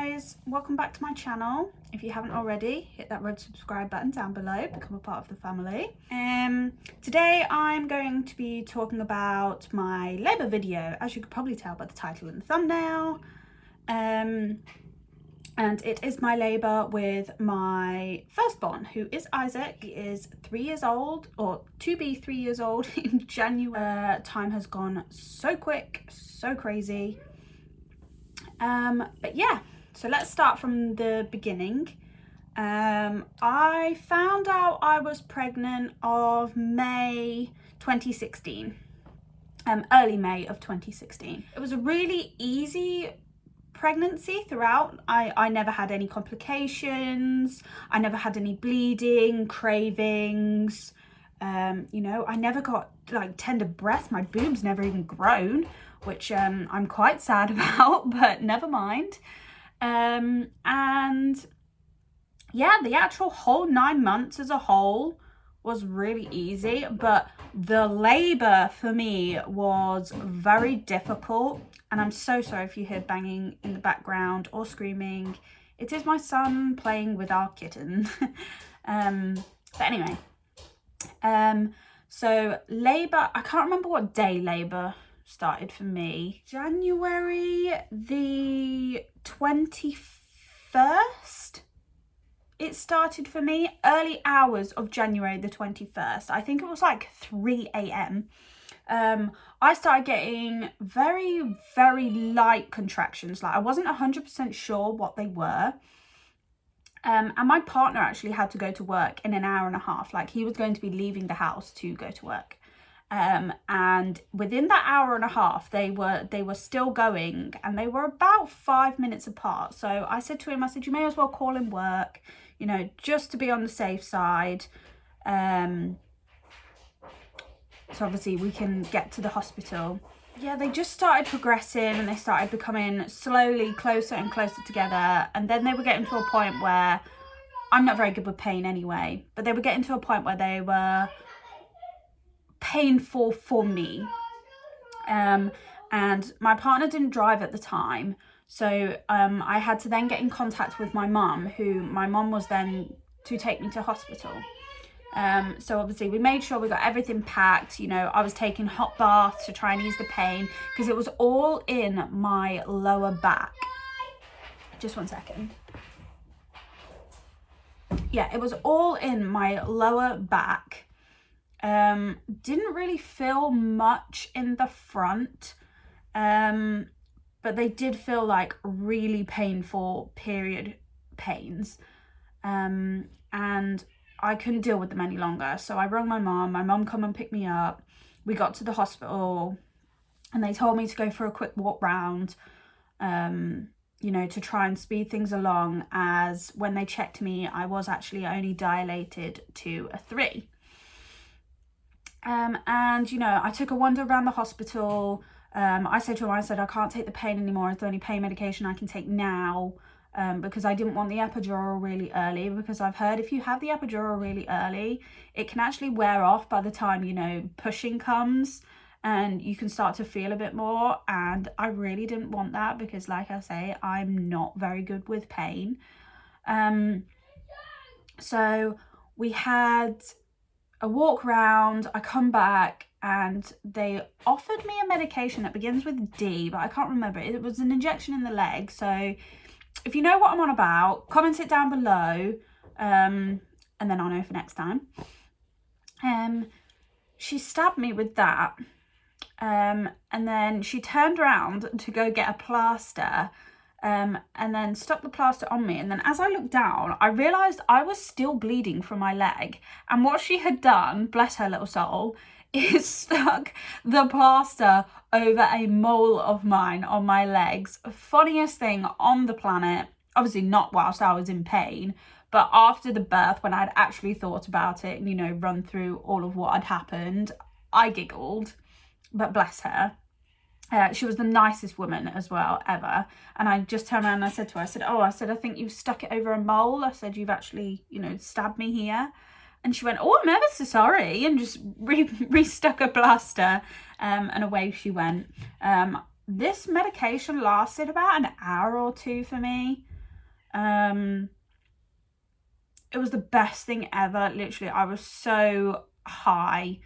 guys, welcome back to my channel. If you haven't already, hit that red subscribe button down below, become a part of the family. Today I'm going to be talking about my labour video, as you could probably tell by the title and the thumbnail. And it is my labour with my firstborn, who is Isaac. He is 3 years old, or to be 3 years old in January. Time has gone so quick, so crazy. But yeah, so let's start from the beginning. I found out I was pregnant of May 2016, early May of 2016. It was a really easy pregnancy throughout. I never had any complications. I never had any bleeding, cravings. You know, I never got like tender breasts. My boob's never even grown, which I'm quite sad about, but never mind. And yeah, the actual whole 9 months as a whole was really easy, but the labor for me was very difficult. And I'm so sorry if you hear banging in the background or screaming. It is my son playing with our kitten. But anyway, so labor, I can't remember what day labor started for me. January the 21st it started for me. Early hours of January the 21st. I think it was like 3 a.m. I started getting very, very light contractions. Like I wasn't 100% sure what they were. And my partner actually had to go to work in an hour and a half. Like he was going to be leaving the house to go to work. And within that hour and a half, they were still going, and they were about 5 minutes apart. So I said to him, I said, you may as well call in work, you know, just to be on the safe side. So obviously we can get to the hospital. Yeah, they just started progressing and they started becoming slowly closer and closer together. And then they were getting to a point where, I'm not very good with pain anyway, but they were getting to a point where they were painful for me. And my partner didn't drive at the time. So I had to then get in contact with my mum, who my mum was then to take me to hospital. So obviously we made sure we got everything packed. You know, I was taking hot baths to try and ease the pain because it was all in my lower back. Just 1 second. Yeah, it was all in my lower back. Didn't really feel much in the front. But they did feel like really painful period pains. And I couldn't deal with them any longer. So I rang my mum come and pick me up. We got to the hospital and they told me to go for a quick walk round, you know, to try and speed things along, as when they checked me, I was actually only dilated to a 3. And, you know, I took a wander around the hospital. I said to him, I said, I can't take the pain anymore. Is there any pain medication I can take now? Because I didn't want the epidural really early, because I've heard if you have the epidural really early, it can actually wear off by the time, you know, pushing comes and you can start to feel a bit more. And I really didn't want that because, like I say, I'm not very good with pain. So we had a walk round. I come back and they offered me a medication that begins with D, but I can't remember. It was an injection in the leg. So if you know what I'm on about, comment it down below, and then I'll know for next time. She stabbed me with that, and then she turned around to go get a plaster, and then stuck the plaster on me. And then as I looked down, I realised I was still bleeding from my leg. And what she had done, bless her little soul, is stuck the plaster over a mole of mine on my legs. Funniest thing on the planet. Obviously not whilst I was in pain, but after the birth, when I'd actually thought about it and, you know, run through all of what had happened, I giggled, but bless her. She was the nicest woman as well ever. And I just turned around and I said to her, I said, I think you've stuck it over a mole. I said, you've actually, you know, stabbed me here. And she went, oh, I'm ever so sorry, and just restuck a plaster, and away she went. This medication lasted about an hour or two for me. It was the best thing ever. Literally, I was so high.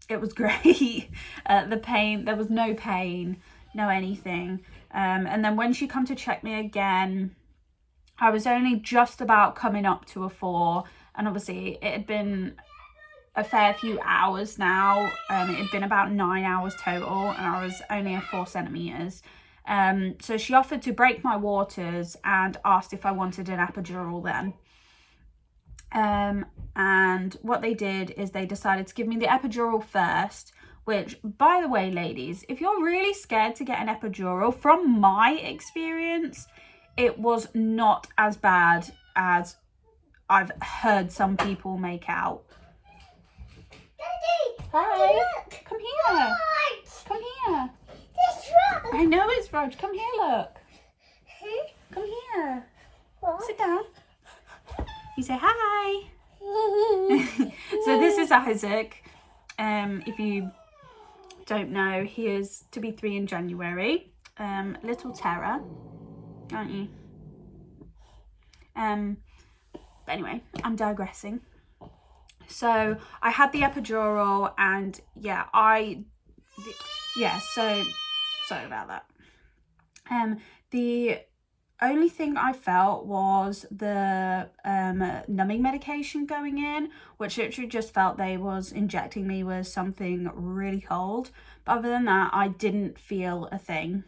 It was great. The pain, there was no pain, no anything. And then when she come to check me again, I was only just about coming up to a 4, and obviously it had been a fair few hours now. It had been about 9 hours total, and I was only at 4 centimeters. So she offered to break my waters and asked if I wanted an epidural then. And what they did is they decided to give me the epidural first, which, by the way, ladies, if you're really scared to get an epidural, from my experience, it was not as bad as I've heard some people make out. Daddy! Hi. Look! Come here. Raj! Come here. This Raj! I know it's Raj. Come here, look. Huh? Come here. What? Sit down. You say hi. So this is Isaac. If you don't know, he is to be 3 in January. Little terror, aren't you? But anyway, I'm digressing. So I had the epidural, and so sorry about that. The only thing I felt was the numbing medication going in, which literally just felt they was injecting me with something really cold. But other than that, I didn't feel a thing.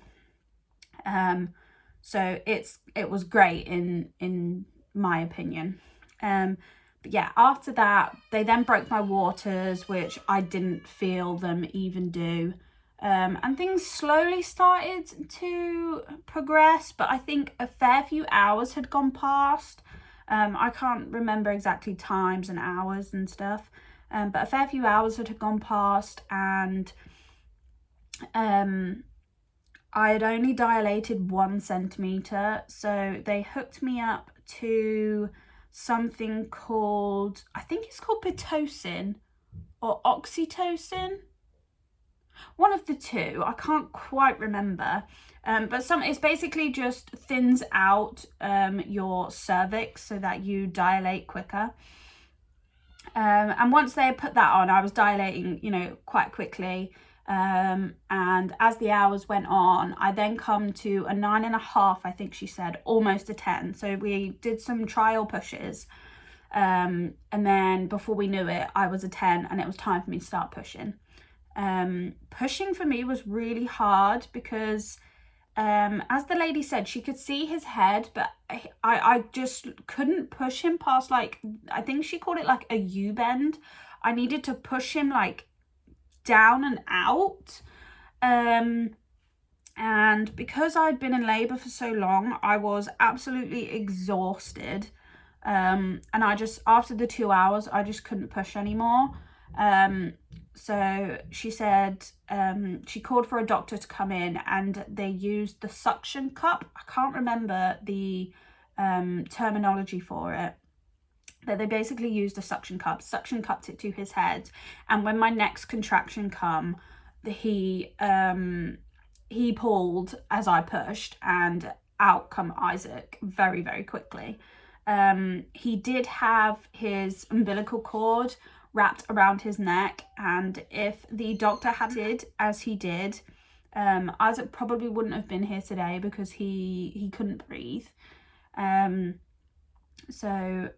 So it was great in my opinion. But yeah, after that, they then broke my waters, which I didn't feel them even do. And things slowly started to progress, but I think a fair few hours had gone past. I can't remember exactly times and hours and stuff, but a fair few hours had gone past, and I had only dilated 1 centimeter, so they hooked me up to something called, I think it's called Pitocin or oxytocin. One of the two, I can't quite remember. But it's basically just thins out your cervix so that you dilate quicker. And once they put that on, I was dilating, quite quickly. And as the hours went on, I then come to a 9.5, I think she said, almost a 10. So we did some trial pushes. And then before we knew it, I was a 10, and it was time for me to start pushing. Pushing for me was really hard because, as the lady said, she could see his head, but I just couldn't push him past, I think she called it like a U-bend. I needed to push him down and out. And because I'd been in labor for so long, I was absolutely exhausted. And after the 2 hours, I just couldn't push anymore. So she said, she called for a doctor to come in, and they used the suction cup. I can't remember the terminology for it, but they basically used a suction cupped it to his head. And when my next contraction come, he pulled as I pushed, and out come Isaac very, very quickly. He did have his umbilical cord wrapped around his neck, and if the doctor had it as he did, Isaac probably wouldn't have been here today because he couldn't breathe. So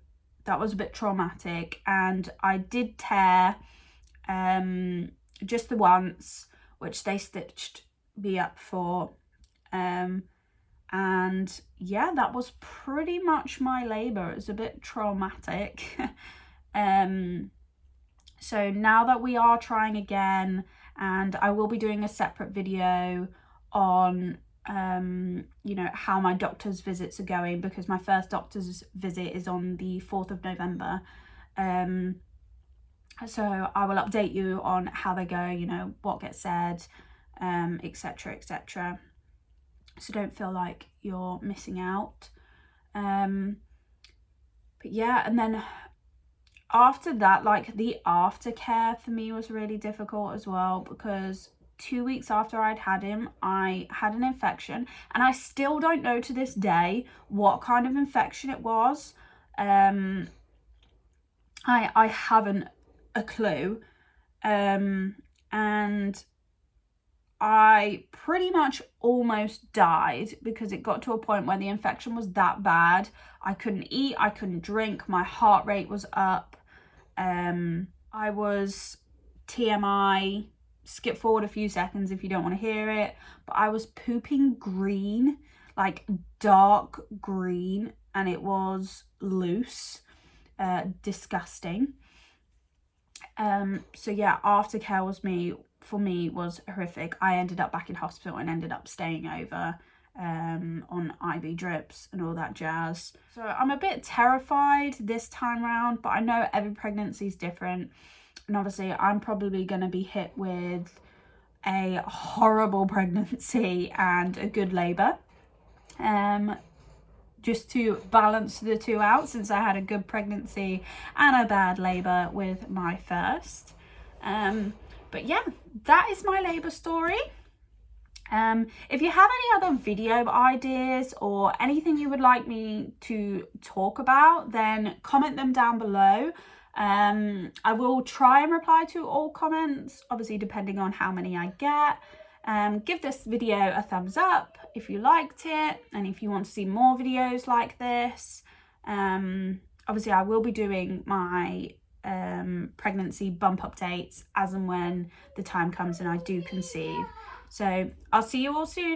that was a bit traumatic, and I did tear just the once, which they stitched me up for. And yeah, that was pretty much my labor. It was a bit traumatic. So now that we are trying again, and I will be doing a separate video on how my doctor's visits are going, because my first doctor's visit is on the 4th of November. So I will update you on how they go, what gets said, etc, etc. So don't feel like you're missing out. But yeah, and then after that, the aftercare for me was really difficult as well, because 2 weeks after I'd had him, I had an infection, and I still don't know to this day what kind of infection it was. I haven't a clue. And I pretty much almost died because it got to a point where the infection was that bad. I couldn't eat, I couldn't drink, my heart rate was up. I was, TMI, skip forward a few seconds if you don't want to hear it, but I was pooping green, like dark green, and it was loose, disgusting. So yeah, aftercare for me was horrific. I ended up back in hospital and ended up staying over on IV drips and all that jazz. So I'm a bit terrified this time around, but I know every pregnancy is different, and obviously I'm probably going to be hit with a horrible pregnancy and a good labour, just to balance the two out, since I had a good pregnancy and a bad labour with my first. But yeah, that is my labour story. If you have any other video ideas or anything you would like me to talk about, then comment them down below. I will try and reply to all comments, obviously depending on how many I get. Give this video a thumbs up if you liked it, and if you want to see more videos like this. Obviously I will be doing my pregnancy bump updates as and when the time comes and I do conceive. So I'll see you all soon.